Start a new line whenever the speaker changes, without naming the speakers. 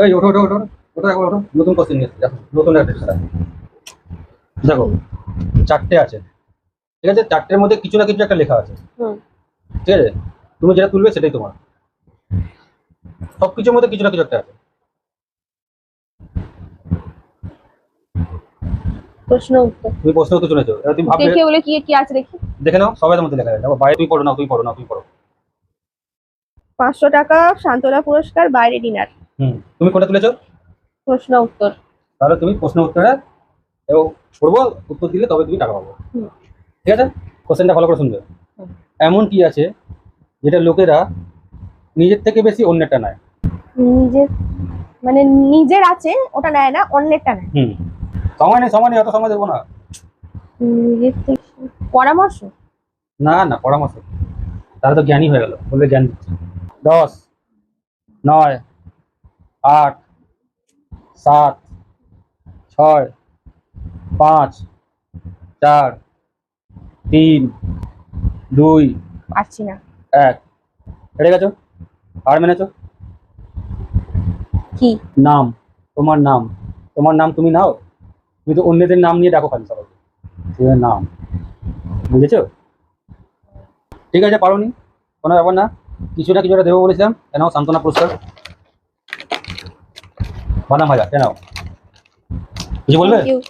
এই ওঠো ওঠো ওঠো ওঠো একবার ওঠো, নতুন কোশ্চেন নিয়ে এসেছি, দেখো নতুন একটা টেস্ট। দেখো চারটে আছে, ঠিক আছে, চারটের মধ্যে কিছু না কিছু একটা লেখা আছে,
হুম।
ঠিক আছে, তুমি যেটা তুলবে সেটাই তোমার, সবকিছুর মধ্যে কিছু না কিছু একটা আছে।
প্রশ্ন উত্তর
তুমি প্রশ্ন উত্তর শুনেছো, এবার তুমি ভাববে,
দেখে বলে কি কি আছে দেখি।
দেখে নাও সবাই মধ্যে লেখা আছে। দেখো বাইরে তুমি পড়ো না, তুমি পড়ো না, তুমি পড়ো।
500 টাকা সান্ত্বনা পুরস্কার, বাইরে ডিনার।
তুমি কোনটা তুলেছো?
প্রশ্ন উত্তর।
তাহলে তুমি প্রশ্ন উত্তরে এবং পড়বো, উত্তর দিলে তবে তুমি টাকা পাবো,
হুম।
ঠিক আছে। কোশ্চেনটা ভালো করে শুনবে।
হুম।
এমন কি আছে যেটা লোকেরা নিজের থেকে বেশি অন্যেরটা নেয়?
নিজের মানে নিজের আছে ওটা নেয় না, অন্যেরটা নেয়।
সময় নেই, সময় নেই, অত সময় দেবো না।
নিজের থেকে পরামর্শ।
না না, পরামর্শ তাহলে তো জ্ঞানী হয়ে গেল, বলবে জ্ঞান দিচ্ছি। 10, 9, 8, 7, 6, 5, 4, 3, 2,
পারছি না।
1। হেরে গেছো, হার মেনেছো।
কি?
নাম, তোমার নাম, তোমার নাম তুমি নাও, তুমি তো অন্যদের নাম নিয়ে ডাকো খালি সবাইকে, তোমার নাম, বুঝেছো? ঠিক আছে, পারোনি, কোনো ব্যাপার না, কিছু না কিছু একটা দেবো বলেছিলাম, কেন সান্ত্বনা পুরস্কার, বাদাম ভাজা কেন, কিছু বলবে?
Thank you.